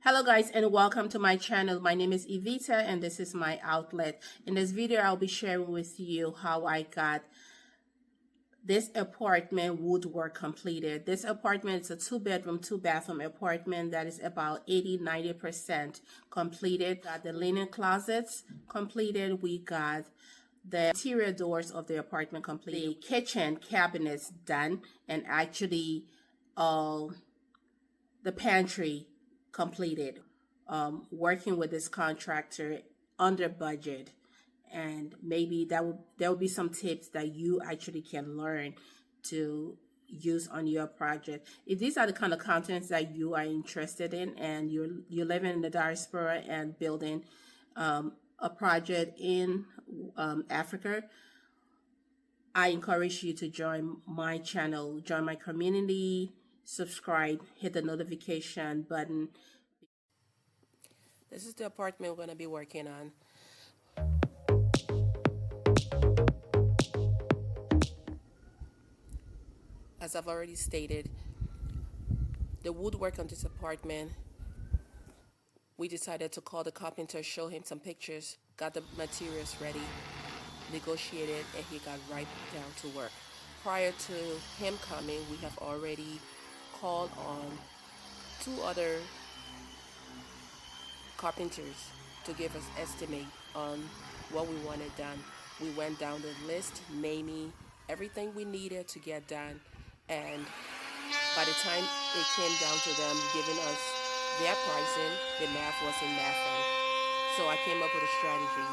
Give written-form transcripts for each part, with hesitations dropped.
Hello guys and welcome to my channel. My name is Evita and this is my outlet. In this video I'll be sharing with you how I got this apartment woodwork completed. This apartment is a 2-bedroom, 2-bathroom apartment that is about 80-90% completed. Got the linen closets completed. We got the interior doors of the apartment completed. The kitchen cabinets done, and actually the pantry completed. Working with this contractor under budget, and maybe there will be some tips that you actually can learn to use on your project. If these are the kind of contents that you are interested in and you're living in the diaspora and building a project in Africa, I encourage you to join my channel, join my community, subscribe, hit the notification button. This is the apartment we're going to be working on. As I've already stated, the woodwork on this apartment, we decided to call the carpenter, show him some pictures, got the materials ready, negotiated, and he got right down to work. Prior to him coming, we have already called on 2 other carpenters to give us estimate on what we wanted done. We went down the list, naming everything we needed to get done, and by the time it came down to them giving us their pricing, the math wasn't mathing. So I came up with a strategy,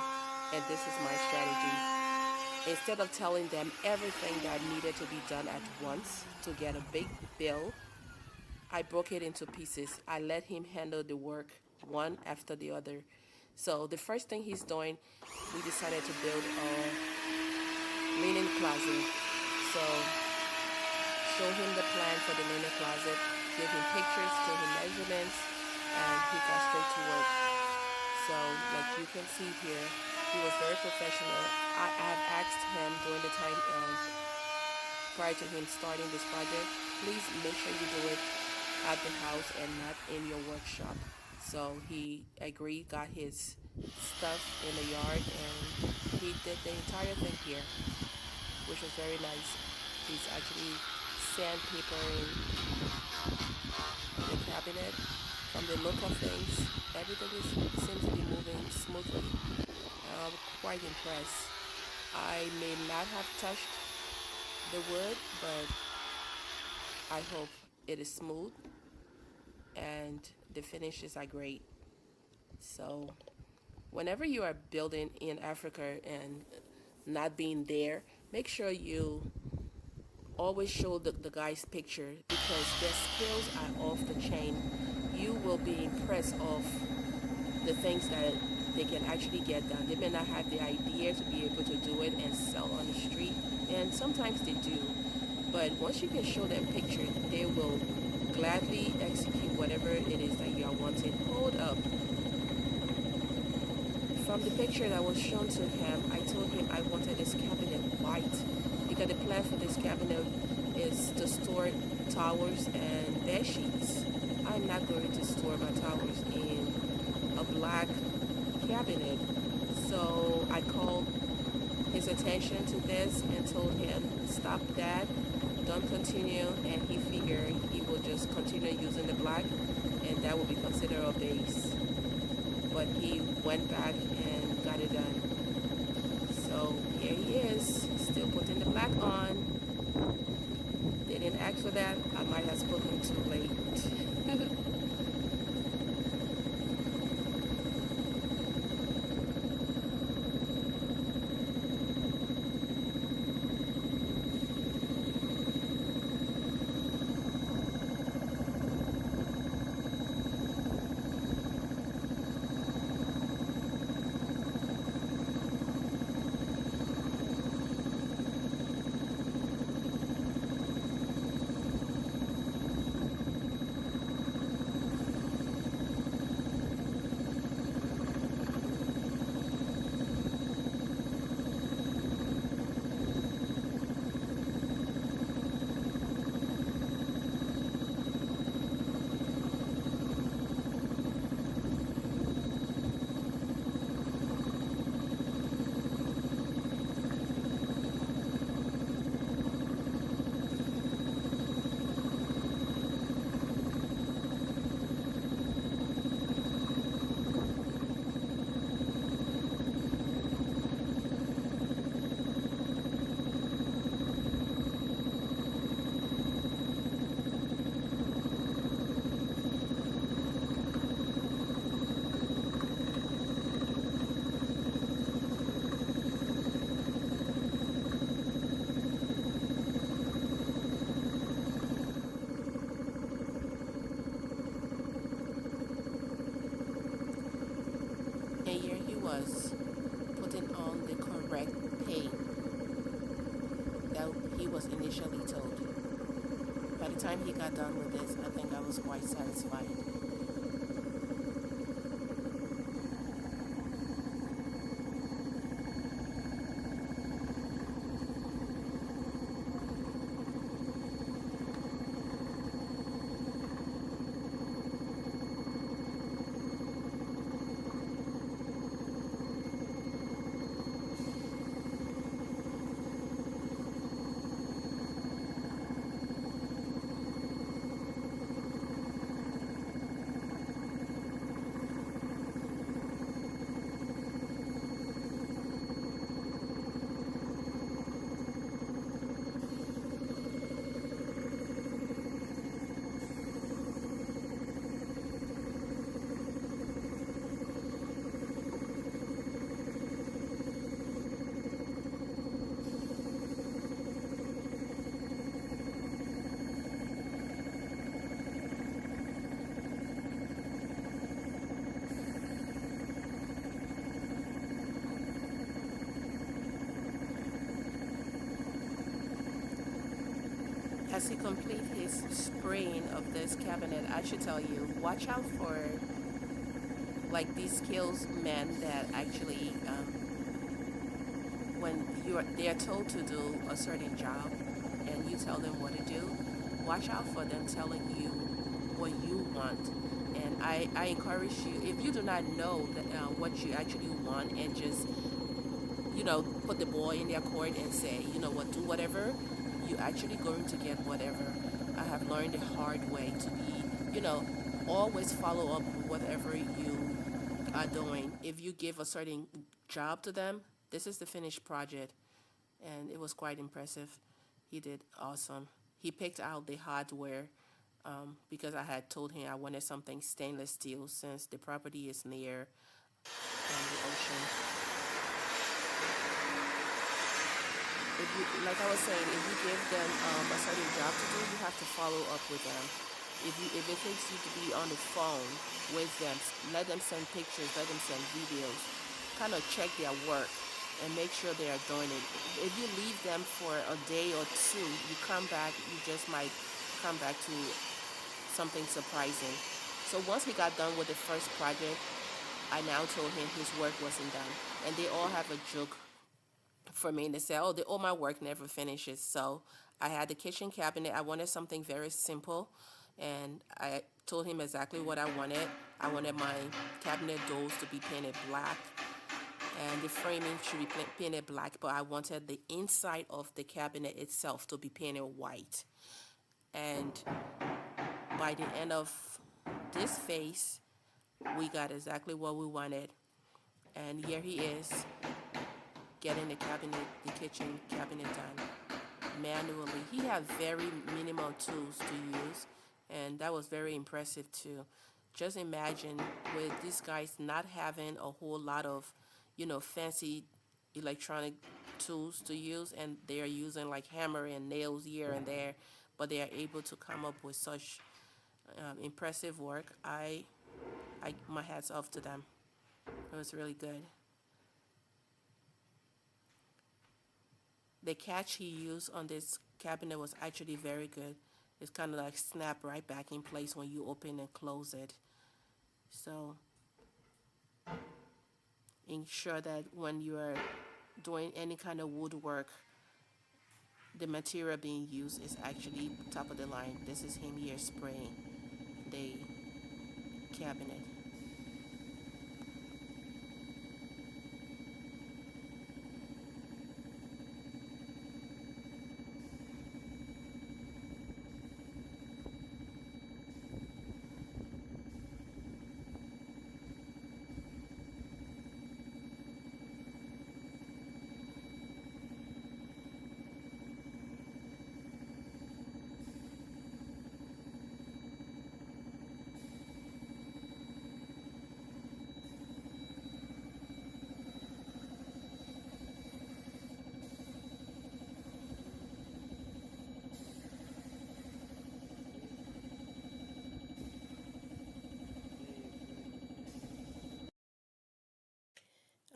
and this is my strategy. Instead of telling them everything that needed to be done at once to get a big bill, I broke it into pieces. I let him handle the work one after the other. So the first thing he's doing, we decided to build a linen closet. So show him the plan for the linen closet, give him pictures, give him measurements, and he got straight to work. So like you can see here, he was very professional. I have asked him during the time prior to him starting this project, please make sure you do it at the house and not in your workshop. So he agreed, got his stuff in the yard, and he did the entire thing here, which was very nice. He's actually sandpapering the cabinet. From the look of things, everything seems to be moving smoothly. I'm quite impressed. I may not have touched the wood, but I hope it is smooth and the finishes are great. So whenever you are building in Africa and not being there, make sure you always show the guy's picture, because their skills are off the chain. You will be impressed of the things that they can actually get done. They may not have the idea to be able to do it and sell on the street, and sometimes they do, but once you can show them picture, they will gladly execute whatever it is that you are wanting. Hold up. From the picture that was shown to him, I told him I wanted this cabinet white, because the plan for this cabinet is to store towels and bed sheets. I'm not going to store my towels in a black cabinet. So I called his attention to this and told him, stop that, don't continue, and he figured he will just continue using the black, and that will be considered a base. But he went back and got it done. So here he is, still putting the black on. They didn't ask for that. I might have spoken too late. was putting on the correct paint that he was initially told. By the time he got done with this, I think I was quite satisfied. As he completes his spraying of this cabinet, I should tell you, watch out for like these skills men that actually, when they are told to do a certain job, and you tell them what to do, watch out for them telling you what you want. And I encourage you, if you do not know that, what you actually want, and just put the ball in their court and say, you know what, do whatever, you're actually going to get whatever. I have learned the hard way to be, always follow up with whatever you are doing. If you give a certain job to them, this is the finished project. And it was quite impressive. He did awesome. He picked out the hardware, because I had told him I wanted something stainless steel since the property is near the ocean. If you, like I was saying, if you give them a certain job to do, you have to follow up with them. If it takes you to be on the phone with them, let them send pictures, let them send videos, kind of check their work and make sure they are doing it. If you leave them for a day or two, you come back, you just might come back to something surprising. So once he got done with the first project, I now told him his work wasn't done. And they all have a joke for me. They say, oh, my work never finishes. So I had the kitchen cabinet. I wanted something very simple. And I told him exactly what I wanted. I wanted my cabinet doors to be painted black, and the framing should be painted black, but I wanted the inside of the cabinet itself to be painted white. And by the end of this phase, we got exactly what we wanted. And here he is, getting the kitchen cabinet done manually. He had very minimal tools to use, and that was very impressive too. Just imagine, with these guys not having a whole lot of, fancy electronic tools to use, and they are using like hammer and nails here and there, but they are able to come up with such impressive work. My hats off to them. It was really good. The catch he used on this cabinet was actually very good. It's kind of like snap right back in place when you open and close it. So ensure that when you are doing any kind of woodwork, the material being used is actually top of the line. This is him here spraying the cabinet.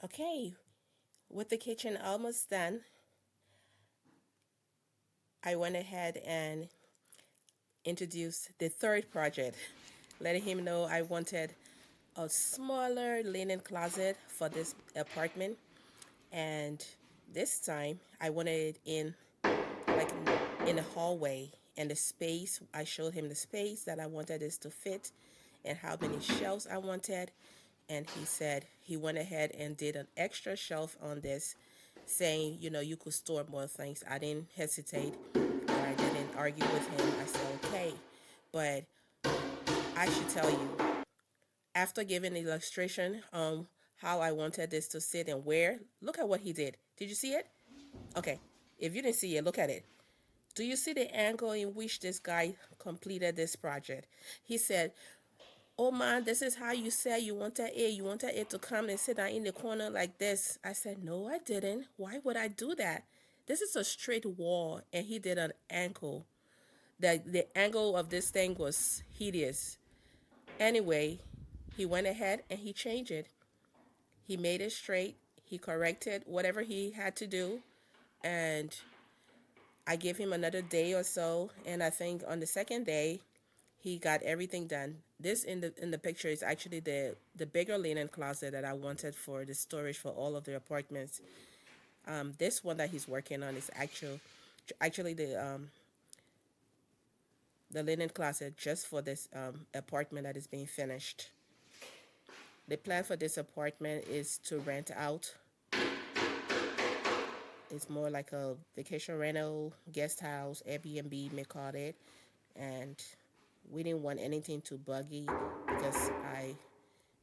Okay, with the kitchen almost done, I went ahead and introduced the third project, letting him know I wanted a smaller linen closet for this apartment. And this time I wanted it in like in the hallway, and the space, I showed him the space that I wanted this to fit and how many shelves I wanted. And he said he went ahead and did an extra shelf on this, saying, you could store more things. I didn't hesitate, or I didn't argue with him. I said, okay. But I should tell you, after giving the illustration on how I wanted this to sit and where, look at what he did. Did you see it? Okay. If you didn't see it, look at it. Do you see the angle in which this guy completed this project? He said, "Oh man, this is how you said you wanted it. You wanted it to come and sit down in the corner like this." I said, "No, I didn't. Why would I do that? This is a straight wall." And he did an angle. The angle of this thing was hideous. Anyway, he went ahead and he changed it. He made it straight. He corrected whatever he had to do. And I gave him another day or so. And I think on the second day, he got everything done. This in the picture is actually the bigger linen closet that I wanted for the storage for all of the apartments. This one that he's working on is actually the linen closet just for this apartment that is being finished. The plan for this apartment is to rent out. It's more like a vacation rental, guest house, Airbnb, may call it. And we didn't want anything too buggy because I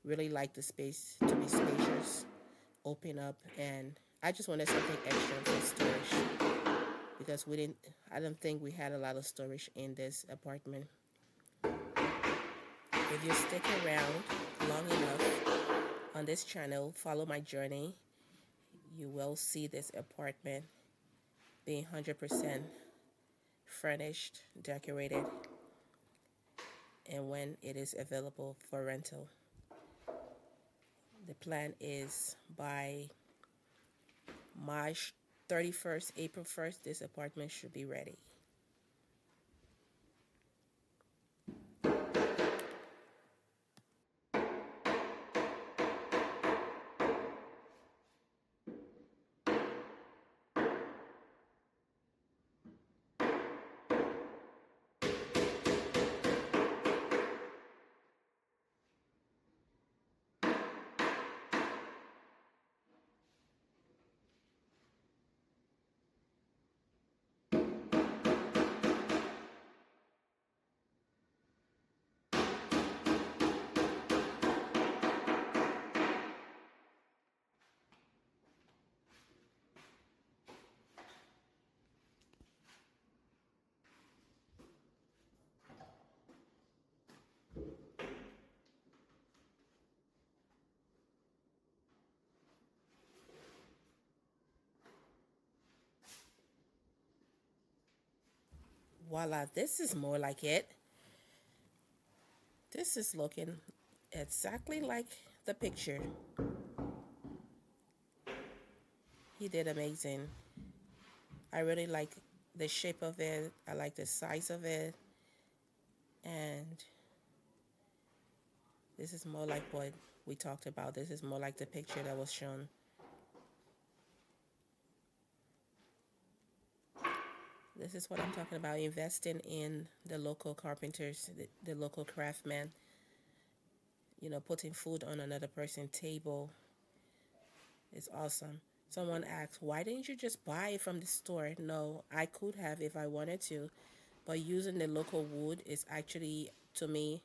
really like the space to be spacious, open up, and I just wanted something extra for storage because I don't think we had a lot of storage in this apartment. If you stick around long enough on this channel, follow my journey, you will see this apartment being 100% furnished, decorated, and when it is available for rental. The plan is by March 31st, April 1st, this apartment should be ready. Voila, this is more like it. This is looking exactly like the picture. He did amazing. I really like the shape of it. I like the size of it. And this is more like what we talked about. This is more like the picture that was shown. This is what I'm talking about, investing in the local carpenters, the local craftsmen, putting food on another person's table. It's awesome. Someone asked, why didn't you just buy it from the store? No, I could have if I wanted to, but using the local wood is actually, to me,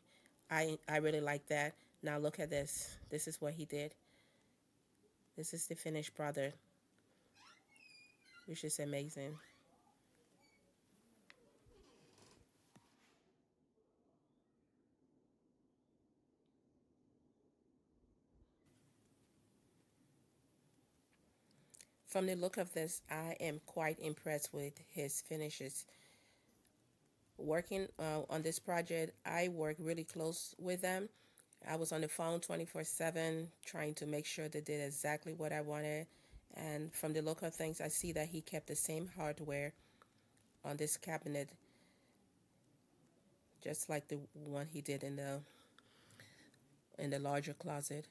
I really like that. Now look at this. This is what he did. This is the finished product, which is amazing. From the look of this, I am quite impressed with his finishes. Working on this project, I work really close with them. I was on the phone 24/7 trying to make sure they did exactly what I wanted. And from the look of things, I see that he kept the same hardware on this cabinet, just like the one he did in the larger closet.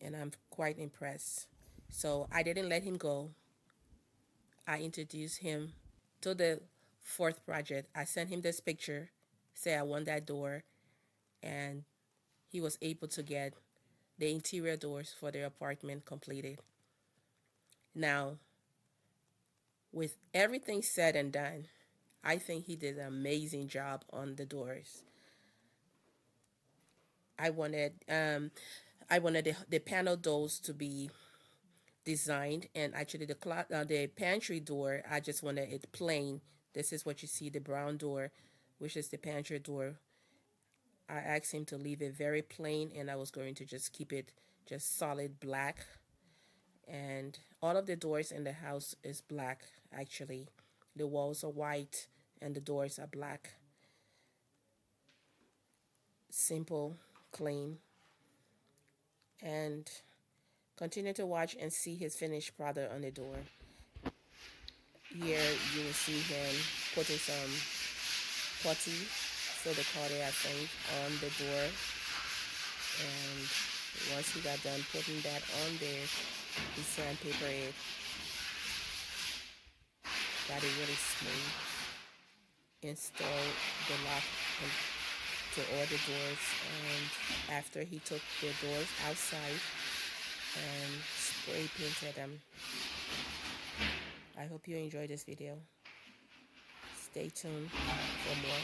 And I'm quite impressed. So I didn't let him go. I introduced him to the fourth project. I sent him this picture, say I want that door, and he was able to get the interior doors for their apartment completed. Now, with everything said and done, I think he did an amazing job on the doors. I wanted I wanted the panel doors to be designed, and actually the pantry door, I just wanted it plain. This is what you see, the brown door, which is the pantry door. I asked him to leave it very plain, and I was going to just keep it just solid black. And all of the doors in the house is black, actually. The walls are white and the doors are black. Simple, clean, and continue to watch and see his finished product on the door. Here you will see him putting some putty, so they call it, I think, on the door. And once he got done putting that on there, he sandpaper it, got it really smooth, installed the lock to all the doors, and after he took the doors outside and spray painted them. I hope you enjoyed this video. Stay tuned for more.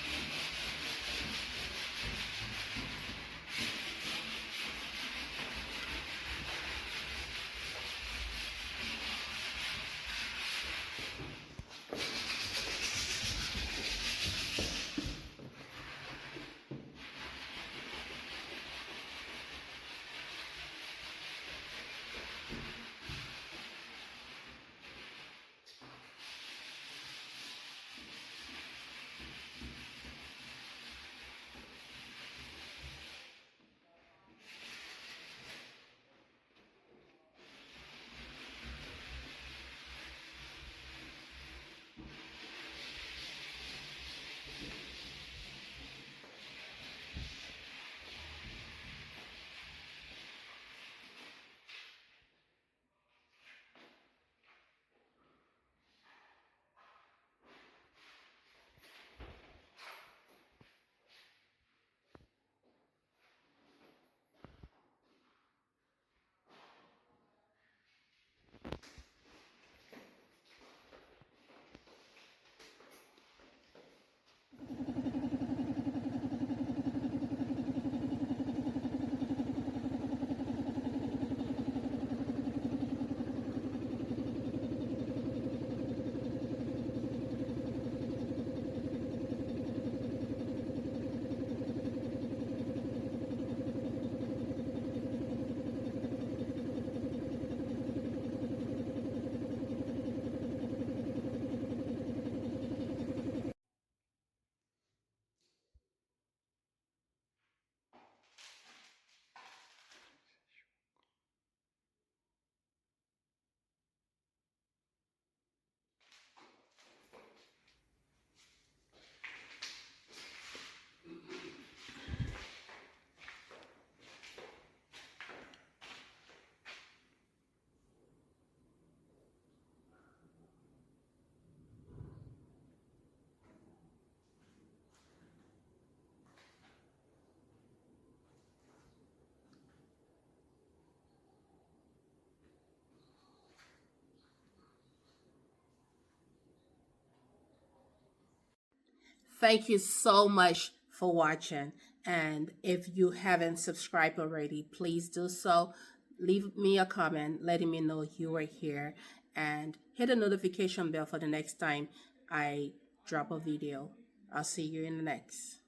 Thank you so much for watching. And if you haven't subscribed already, please do so. Leave me a comment letting me know you are here, and hit the notification bell for the next time I drop a video. I'll see you in the next.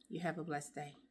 You have a blessed day.